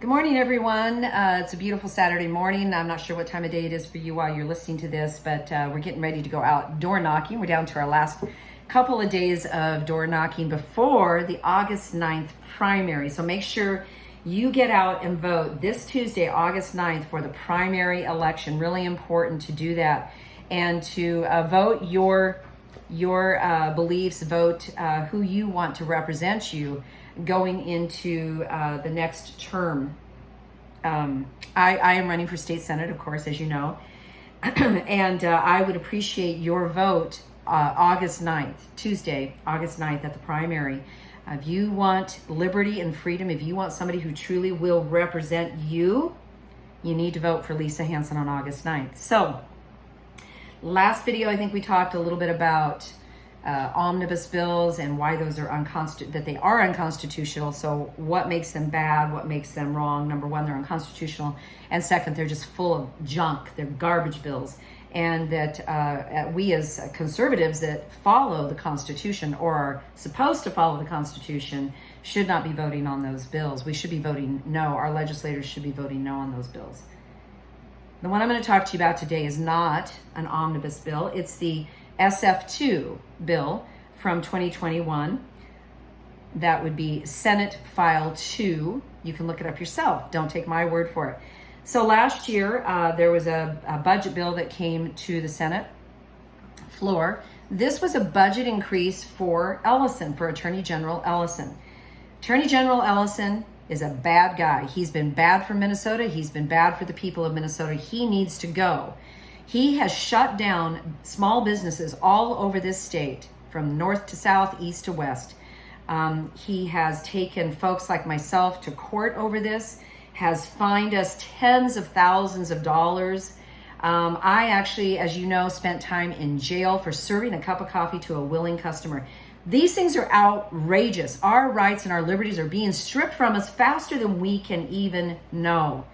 Good morning, everyone. It's a beautiful Saturday morning. I'm not sure what time of day it is for you while you're listening to this, but we're getting ready to go out door knocking. We're down to our last couple of days of door knocking before the August 9th primary. So make sure you get out and vote this Tuesday, August 9th, for the primary election. Really important to do that and to vote your beliefs, vote who you want to represent you going into the next term. I am running for state senate, of course, as you know, and I would appreciate your vote August 9th, Tuesday, August 9th at the primary. If you want liberty and freedom, if you want somebody who truly will represent you, you need to vote for Lisa Hanson on August 9th. So, last video, I think we talked a little bit about omnibus bills and why those are unconstitutional. So what makes them bad? What makes them wrong? Number one, they're unconstitutional. And second, they're just full of junk. They're garbage bills. And that we as conservatives that follow the Constitution or are supposed to follow the Constitution should not be voting on those bills. We should be voting no. Our legislators should be voting no on those bills. The one I'm going to talk to you about today is not an omnibus bill. It's the SF2 bill from 2021. That would be Senate File 2. You can look it up yourself. Don't take my word for it. So last year, there was a budget bill that came to the Senate floor. This was a budget increase for Ellison, for Attorney General Ellison. Attorney General Ellison is a bad guy. He's been bad for Minnesota. He's been bad for the people of Minnesota. He needs to go. He has shut down small businesses all over this state, from north to south, east to west. He has taken folks like myself to court over this, has fined us tens of thousands of dollars. I actually, as you know, spent time in jail for serving a cup of coffee to a willing customer. These things are outrageous. Our rights and our liberties are being stripped from us faster than we can even know.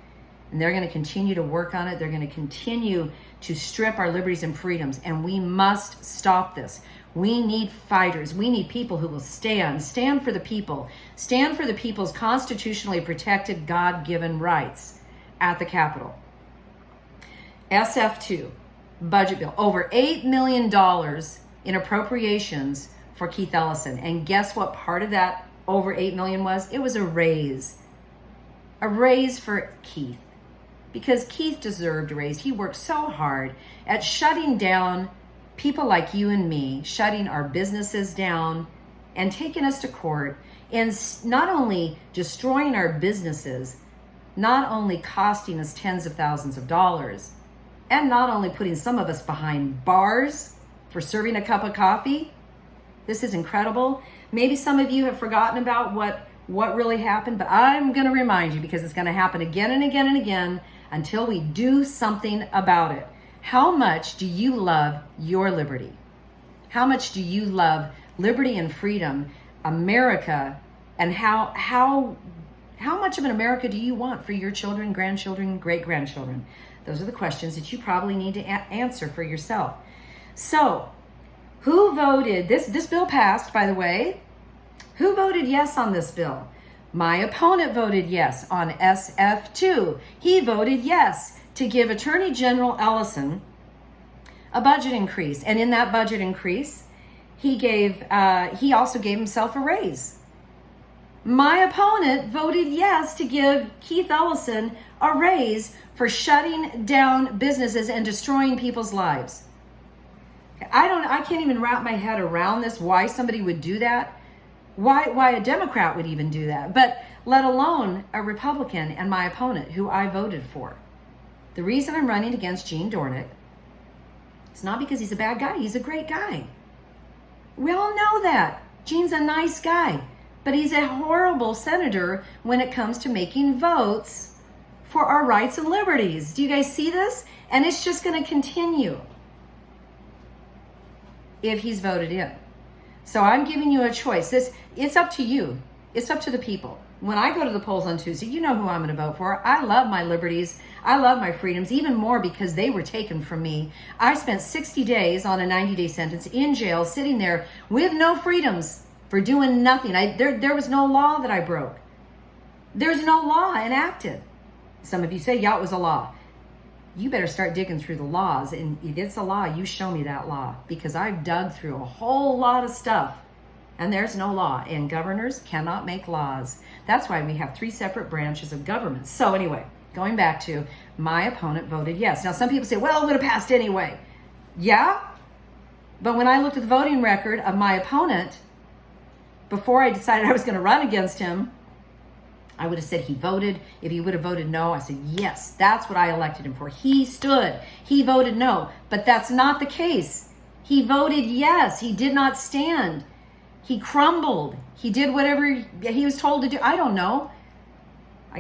And they're going to continue to work on it. They're going to continue to strip our liberties and freedoms. And we must stop this. We need fighters. We need people who will stand for the people, stand for the people's constitutionally protected, God-given rights at the Capitol. SF2, budget bill, over $8 million in appropriations for Keith Ellison. And guess what part of that over $8 million was? It was a raise. A raise for Keith. Because Keith deserved a raise. He worked so hard at shutting down people like you and me, shutting our businesses down and taking us to court, and not only destroying our businesses, not only costing us tens of thousands of dollars, and not only putting some of us behind bars for serving a cup of coffee. This is incredible. Maybe some of you have forgotten about what really happened, but I'm going to remind you because it's going to happen again and again and again until we do something about it. How much do you love your liberty? How much do you love liberty and freedom, America, and how much of an America do you want for your children, grandchildren, great-grandchildren? Those are the questions that you probably need to answer for yourself. So, who voted? This bill passed, by the way. Who voted yes on this bill? My opponent voted yes on SF2. He voted yes to give Attorney General Ellison a budget increase. And in that budget increase, he also gave himself a raise. My opponent voted yes to give Keith Ellison a raise for shutting down businesses and destroying people's lives. I can't even wrap my head around this, why somebody would do that. Why a Democrat would even do that, but let alone a Republican and my opponent who I voted for. The reason I'm running against Gene Dornick is not because he's a bad guy. He's a great guy. We all know that. Gene's a nice guy, but he's a horrible senator when it comes to making votes for our rights and liberties. Do you guys see this? And it's just going to continue if he's voted in. So I'm giving you a choice. It's up to you. It's up to the people. When I go to the polls on Tuesday, you know who I'm going to vote for. I love my liberties. I love my freedoms, even more because they were taken from me. I spent 60 days on a 90-day sentence in jail, sitting there with no freedoms for doing nothing. There was no law that I broke. There's no law enacted. Some of you say, yeah, it was a law. You better start digging through the laws. And if it's a law, you show me that law, because I've dug through a whole lot of stuff and there's no law, and governors cannot make laws. That's why we have 3 separate branches of government. So anyway, going back to my opponent voted yes. Now, some people say, well, it would have passed anyway. Yeah, but when I looked at the voting record of my opponent, before I decided I was going to run against him, I would have said he voted. If he would have voted no, I said, yes, that's what I elected him for. He stood. He voted no. But that's not the case. He voted yes. He did not stand. He crumbled. He did whatever he was told to do. I don't know.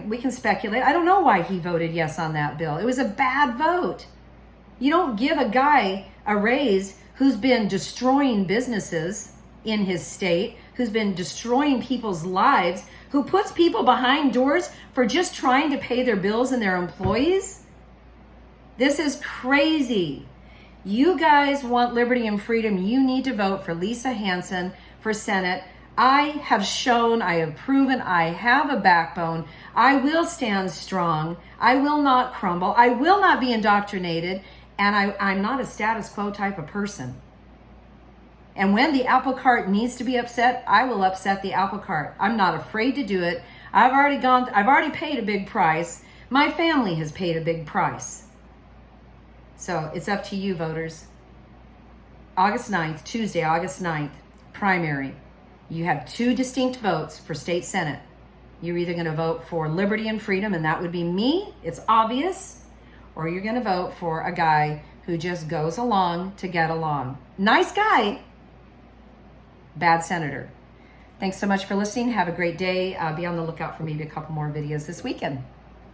We can speculate. I don't know why he voted yes on that bill. It was a bad vote. You don't give a guy a raise who's been destroying businesses in his state, who's been destroying people's lives, who puts people behind doors for just trying to pay their bills and their employees. This is crazy. You guys want liberty and freedom. You need to vote for Lisa Hanson for Senate. I have shown, I have proven, I have a backbone. I will stand strong. I will not crumble. I will not be indoctrinated. And I'm not a status quo type of person. And when the apple cart needs to be upset, I will upset the apple cart. I'm not afraid to do it. I've already paid a big price. My family has paid a big price. So it's up to you, voters. August 9th, Tuesday, August 9th, primary. You have 2 distinct votes for state Senate. You're either going to vote for liberty and freedom, and that would be me. It's obvious. Or you're going to vote for a guy who just goes along to get along. Nice guy. Bad senator. Thanks so much for listening. Have a great day. Be on the lookout for maybe a couple more videos this weekend.